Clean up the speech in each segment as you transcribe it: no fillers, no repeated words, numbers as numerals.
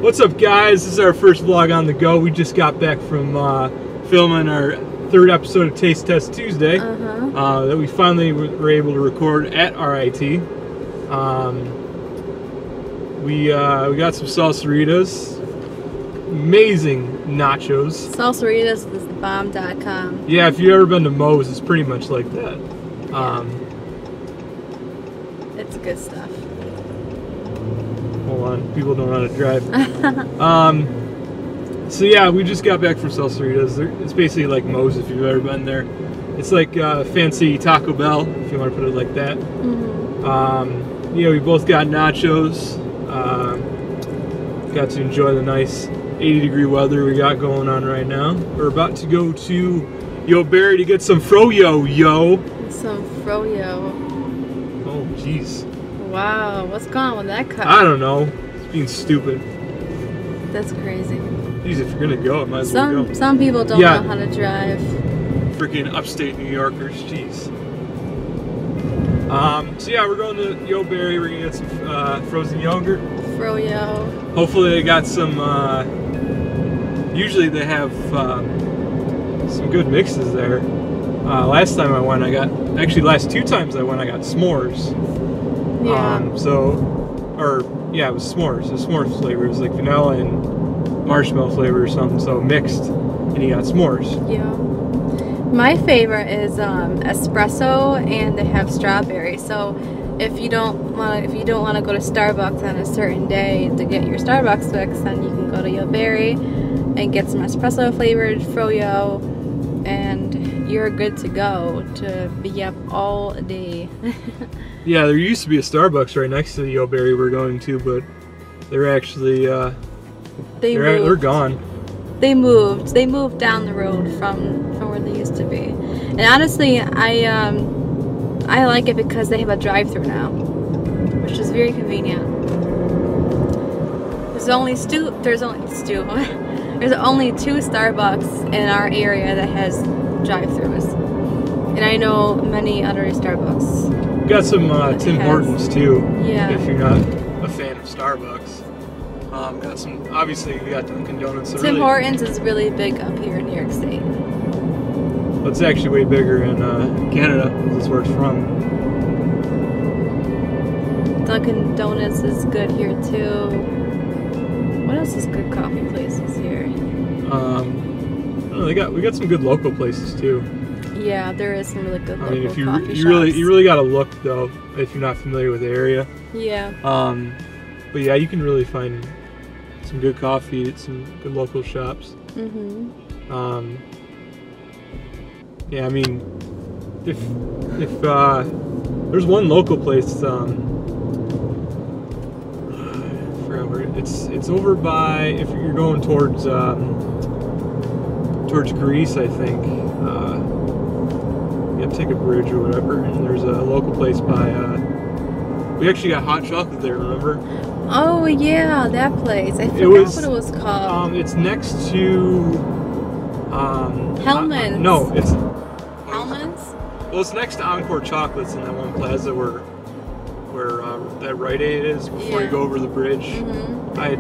What's up, guys? This is our first vlog on the go. We just got back from filming our third episode of Taste Test Tuesday that we finally were able to record at RIT. We got some salsaritas, amazing nachos. Salsaritas is bomb.com. Yeah, if you've ever been to Moe's, it's pretty much like that. It's good stuff. Hold on, people don't know how to drive. So yeah, we just got back from salsaritas. It's basically like Moe's if you've ever been there. It's like fancy Taco Bell, if you want to put it like that. You know, we both got nachos. Got to enjoy the nice 80-degree weather we got going on right now. We're about to go to Yo Berry to get some Froyo, yo. Some Froyo. Oh, jeez. Wow, what's going on with that car? I don't know. It's being stupid. That's crazy. Jeez, if you're gonna go, it might as well go. Some people don't know how to drive. Freaking upstate New Yorkers, jeez. So yeah, we're going to Yo Berry. We're gonna get some frozen yogurt. Froyo. Hopefully they got some. Usually they have some good mixes there. Last time I went, last two times I went, I got s'mores. Yeah. It was s'mores. The s'mores flavor. It was like vanilla and marshmallow flavor or something. So mixed, and you got s'mores. Yeah. My favorite is espresso, and they have strawberry. So if you don't want to go to Starbucks on a certain day to get your Starbucks fix, then you can go to Yo Berry and get some espresso flavored Froyo, and you're good to go to be up all day. Yeah, there used to be a Starbucks right next to the Yo Berry we're going to, but they're actually they're gone. They moved down the road from where they used to be. And honestly, I like it because they have a drive-thru now, which is very convenient. There's only two Starbucks in our area that has drive-thrus, and I know many other Starbucks. Got some Tim Hortons too. Yeah. If you're not a fan of Starbucks. Got some. Obviously, we got Dunkin' Donuts. Tim Hortons is really big up here in New York State. Well, it's actually way bigger in Canada. That's where it's from. Dunkin' Donuts is good here too. What else is good coffee places here? We got some good local places too. Yeah, there is some really good local if you coffee shops. you really got to look though if you're not familiar with the area. Yeah. But yeah, you can really find some good coffee at some good local shops. Yeah, I mean, if there's one local place, I forgot where it's over by, if you're going towards Greece, I think. You have to take a bridge or whatever, and there's a local place by. We actually got hot chocolate there. Remember? Oh yeah, that place. I forgot what it was called. It's next to. Hellman's. No, it's. Hellman's? Well, it's next to Encore Chocolates in that one plaza where that Rite Aid is before you go over the bridge. I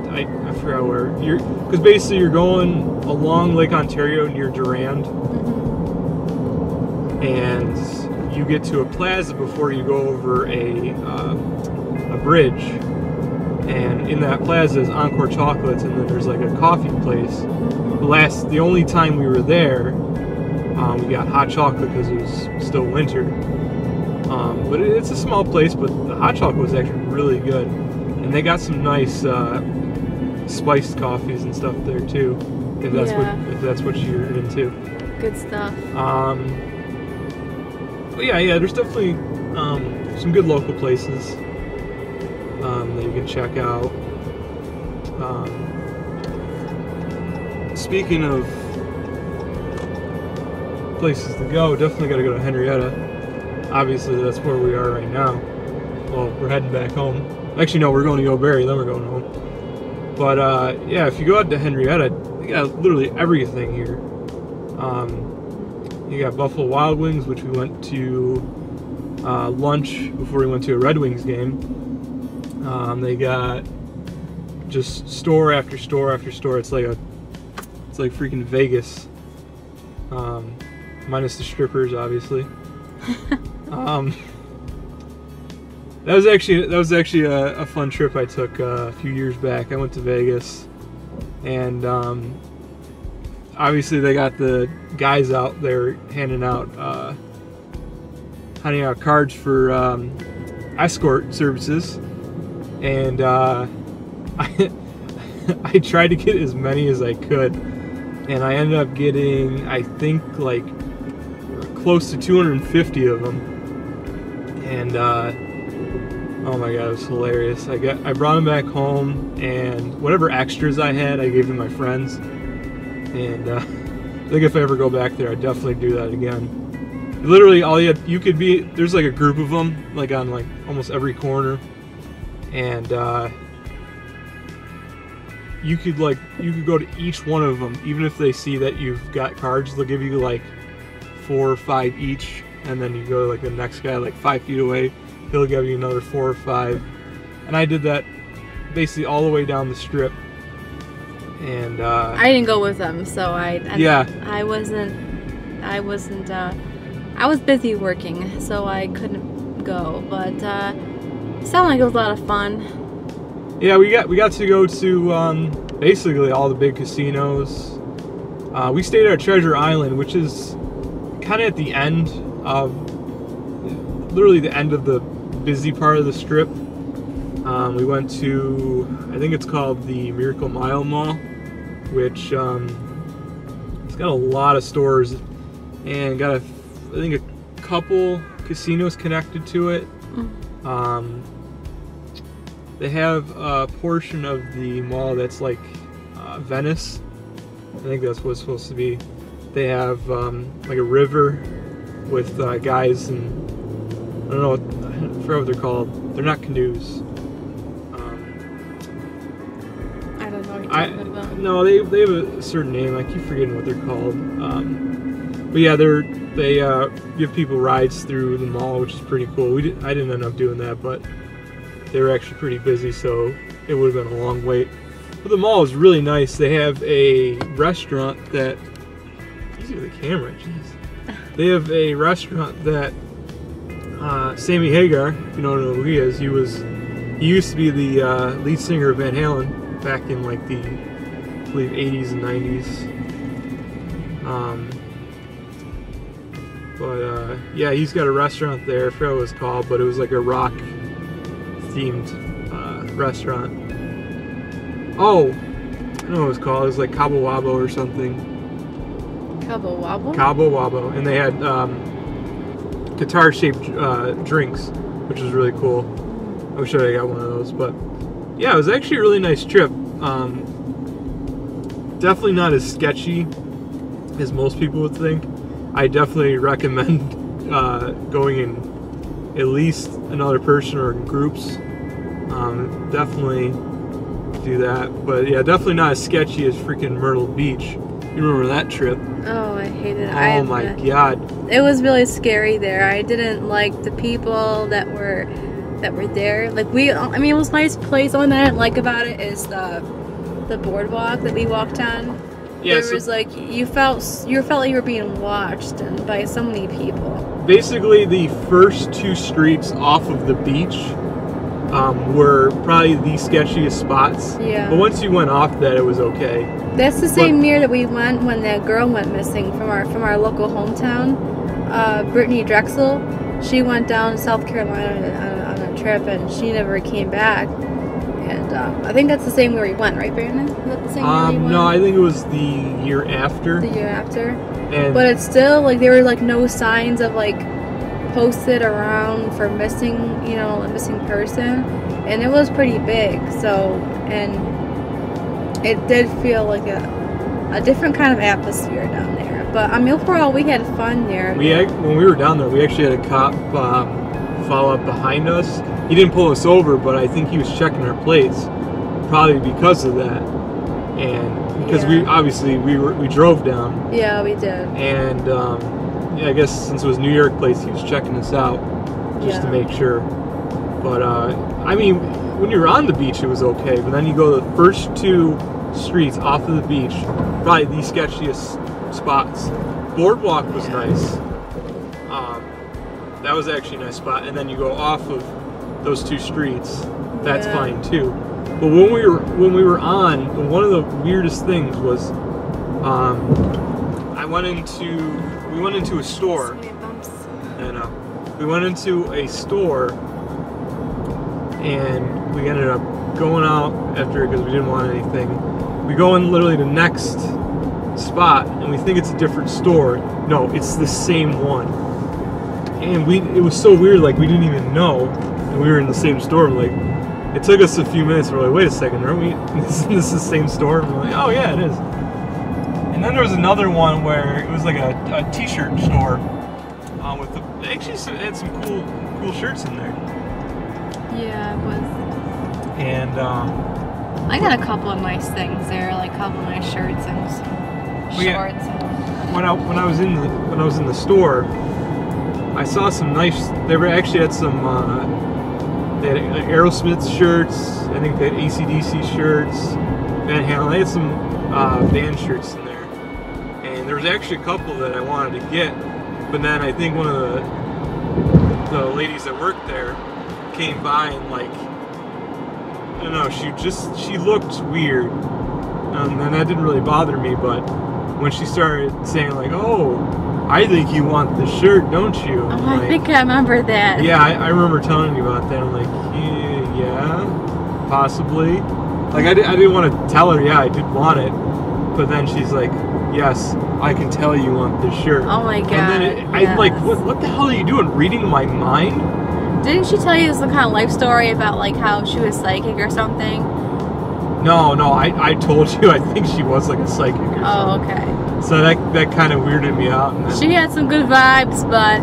forgot where because basically you're going along Lake Ontario near Durand, and you get to a plaza before you go over a bridge, and in that plaza is Encore Chocolates, and then there's like a coffee place. The only time we were there, we got hot chocolate because it was still winter. But it's a small place, but the hot chocolate was actually really good, and they got some nice spiced coffees and stuff there too. If that's what you're into. Good stuff. But yeah, there's definitely some good local places that you can check out. Speaking of places to go, definitely got to go to Henrietta. Obviously, that's where we are right now. Well, we're heading back home. Actually, no, we're going to Yo Berry, then we're going home. But yeah, if you go out to Henrietta, you got literally everything here. You got Buffalo Wild Wings, which we went to lunch before we went to a Red Wings game. They got just store after store after store. It's like freaking Vegas, minus the strippers, obviously. That was actually a fun trip I took a few years back. I went to Vegas, and obviously they got the guys out there handing out cards for escort services, and I tried to get as many as I could, and I ended up getting, I think, like close to 250 of them, and oh my god, it was hilarious. I brought them back home, and whatever extras I had, I gave to my friends. And I think if I ever go back there, I'd definitely do that again. Literally, there's like a group of them, like on like almost every corner, and you could go to each one of them, even if they see that you've got cards, they'll give you like 4 or 5 each, and then you go to like the next guy like 5 feet away. He'll give you another 4 or 5, and I did that basically all the way down the strip. And I didn't go with them, so I was busy working, so I couldn't go. But it sounded like it was a lot of fun. Yeah, we got to go to basically all the big casinos. We stayed at Treasure Island, which is kind of at the end of, literally the end of the busy part of the strip. We went to, I think it's called the Miracle Mile Mall, which it's got a lot of stores and got I think a couple casinos connected to it. They have a portion of the mall that's like Venice. I think that's what it's supposed to be. They have like a river with guys, and I don't know, I forget what they're called. They're not canoes. I don't know what you're talking about. No, they have a certain name. I keep forgetting what they're called. But yeah, they give people rides through the mall, which is pretty cool. I didn't end up doing that, but they were actually pretty busy, so it would have been a long wait. But the mall is really nice. They have a restaurant that, easy with the camera, jeez. They have a restaurant that Sammy Hagar, if you don't know who he is, he used to be the lead singer of Van Halen back in like the, I believe, 80s and 90s. But yeah, he's got a restaurant there. I forgot what it was called, but it was like a rock themed restaurant. Oh, I don't know what it was called. It was like Cabo Wabo or something. Cabo Wabo? Cabo Wabo. And they had guitar-shaped drinks, which was really cool. I wish I got one of those. But yeah, it was actually a really nice trip. Definitely not as sketchy as most people would think. I definitely recommend going in at least another person or in groups. Definitely do that. But yeah, definitely not as sketchy as freaking Myrtle Beach. You remember that trip? Oh, I hated it. Oh my god. It was really scary there. I didn't like the people that were there. Like it was a nice place. The only thing I didn't like about it is the boardwalk that we walked on. Yeah, there was like you felt like you were being watched and by so many people. Basically, the first 2 streets off of the beach were probably the sketchiest spots. Yeah. But once you went off that, it was okay. That's the same year that we went when that girl went missing from our local hometown. Brittany Drexel. She went down to South Carolina on a trip and she never came back. And I think that's the same year we went, right, Brandon? Is that the same year we went? No, I think it was the year after. The year after. And but it's still like there were like no signs of like posted around for missing, a missing person, and it was pretty big. So, and it did feel like a different kind of atmosphere down there. But I mean, overall, we had fun there. When we were down there, we actually had a cop follow up behind us. He didn't pull us over, but I think he was checking our plates, probably because of that, and because we drove down. Yeah, we did. And yeah, I guess since it was New York plates, he was checking us out just to make sure. But I mean, when you're on the beach, it was okay. But then you go the first 2 streets off of the beach, probably the sketchiest spots. Boardwalk was nice. That was actually a nice spot. And then you go off of those 2 streets. That's fine too. But when we were on, one of the weirdest things was, we went into a store. I know. We went into a store, and we ended up going out after because we didn't want anything. We go in literally the next spot, and we think it's a different store. No, it's the same one. And it was so weird, like we didn't even know, and we were in the same store. Like, it took us a few minutes. We're like, wait a second, aren't we? This is the same store? And we're like, oh yeah, it is. And then there was another one where it was like a t-shirt store they actually had some cool shirts in there. Yeah, it was. And I got a couple of nice things there, like a couple of nice shirts and some shorts. When I was in the store, I saw some nice. They were actually had some. They had Aerosmith shirts. I think they had AC/DC shirts. Van Halen. They had some band shirts in there, and there was actually a couple that I wanted to get. But then I think one of the ladies that worked there came by and like, I don't know, she looked weird, and that didn't really bother me. But when she started saying like, "Oh, I think you want the shirt, don't you?" Oh, I think I remember that. Yeah, I remember telling you about that. I'm like, yeah, possibly. Like I didn't want to tell her, yeah, I did want it, but then she's like, yes, I can tell you want this shirt. Oh my god. And then I'm like, what the hell are you doing? Reading my mind? Didn't she tell you some kind of life story about like how she was psychic or something? No, I told you I think she was like a psychic or something. Oh, okay. So that kind of weirded me out. And then, she had some good vibes, but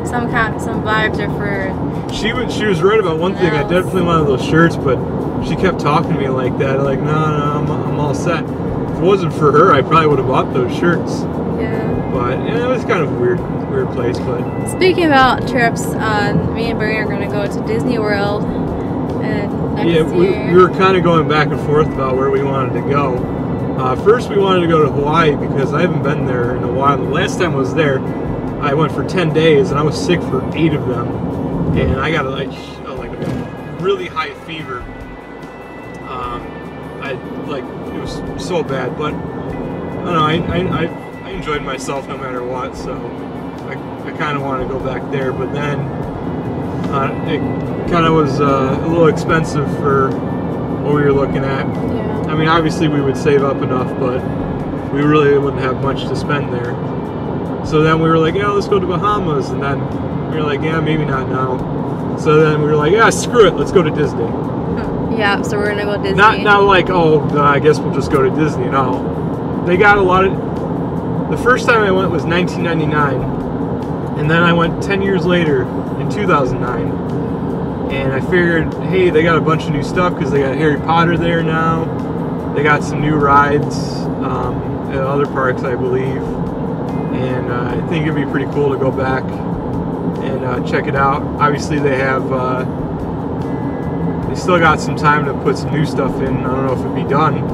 some vibes are for... She was right about one thing. I definitely wanted those shirts, but she kept talking to me like that. Like, no, I'm all set. If it wasn't for her, I probably would have bought those shirts. Yeah. But yeah, it was kind of a weird place. But speaking about trips, me and Barry are going to go to Disney World next year. We were kind of going back and forth about where we wanted to go. First, we wanted to go to Hawaii because I haven't been there in a while. The last time I was there, I went for 10 days and I was sick for 8 of them, and I got a really high fever. It was so bad, but I don't know. I enjoyed myself no matter what, so I kind of want to go back there. But then it kind of was a little expensive for what we were looking at. Yeah. I mean, obviously we would save up enough, but we really wouldn't have much to spend there. So then we were like, yeah, let's go to Bahamas, and then we were like, yeah, maybe not now. So then we were like, yeah, screw it, let's go to Disney. Yeah, so we're gonna go to Disney. Not like, oh, I guess we'll just go to Disney. No, they got a lot of. The first time I went was 1999, and then I went 10 years later in 2009. And I figured, hey, they got a bunch of new stuff because they got Harry Potter there now. They got some new rides at other parks, I believe. And I think it'd be pretty cool to go back and check it out. Obviously, they have. They still got some time to put some new stuff in. I don't know if it'd be done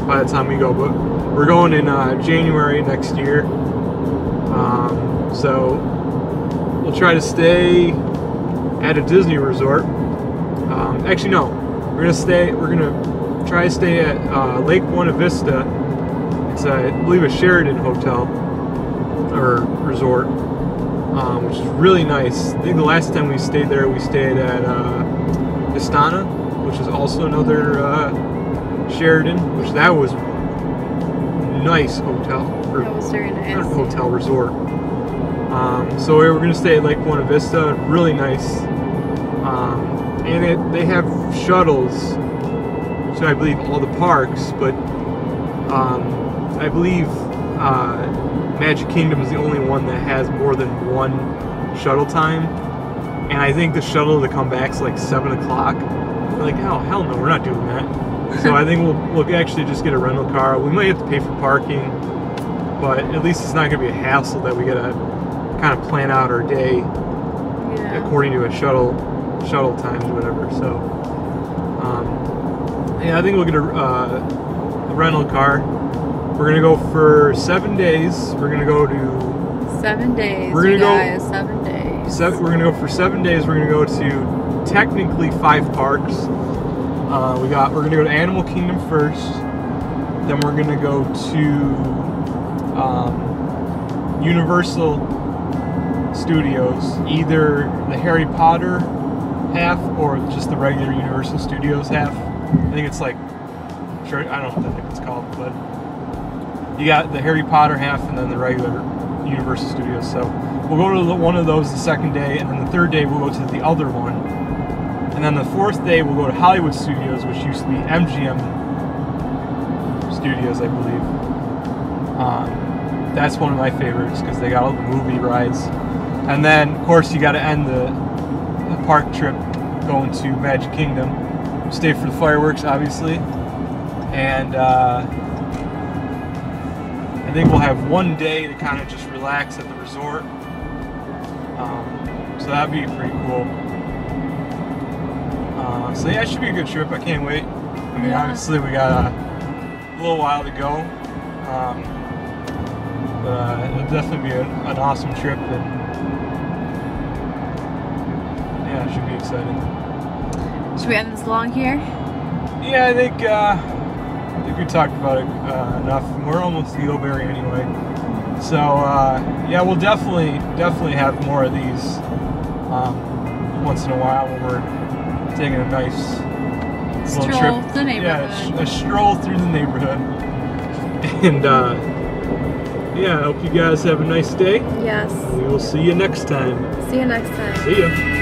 by the time we go, but we're going in January next year. So we'll try to stay at a Disney resort. Actually, no. We're gonna try to stay at Lake Buena Vista. It's I believe a Sheraton hotel or resort, which is really nice. I think the last time we stayed there, we stayed at Istana, which is also another Sheraton, which that was nice hotel. That was very nice. Hotel resort. So we're going to stay at Lake Buena Vista. Really nice. And they have shuttles to, I believe, all the parks, but I believe Magic Kingdom is the only one that has more than one shuttle time. And I think the shuttle to come back is like 7 o'clock. We're like, oh, hell no, we're not doing that. So I think we'll actually just get a rental car. We might have to pay for parking, but at least it's not going to be a hassle that we got to kind of plan out our day according to a shuttle shuttle times or whatever. So, yeah, I think we'll get a rental car. We're gonna go for 7 days. We're gonna go to 7 days. We're gonna go 7 days. We're gonna go for 7 days. We're gonna go to technically 5 parks. We're gonna go to Animal Kingdom first. Then we're gonna go to Universal Studios, either the Harry Potter half or just the regular Universal Studios half. I think it's like, sure, I don't know what it's called, but you got the Harry Potter half and then the regular Universal Studios. So we'll go to one of those the second day, and then the third day we'll go to the other one, and then the fourth day we'll go to Hollywood Studios, which used to be MGM Studios, I believe. That's one of my favorites because they got all the movie rides. And then, of course, you got to end the park trip going to Magic Kingdom. Stay for the fireworks, obviously. And I think we'll have 1 day to kind of just relax at the resort. So that'd be pretty cool. So yeah, it should be a good trip. I can't wait. I mean, obviously we got a little while to go. But it'll definitely be an awesome trip, and yeah, it should be exciting. Should we end this long here? Yeah, I think we talked about it enough. We're almost to Gilberry anyway, so yeah, we'll definitely have more of these once in a while when we're taking a nice little trip. Through the neighborhood. Yeah, a stroll through the neighborhood, and. Yeah, I hope you guys have a nice day. Yes. We will see you next time. See you next time. See ya.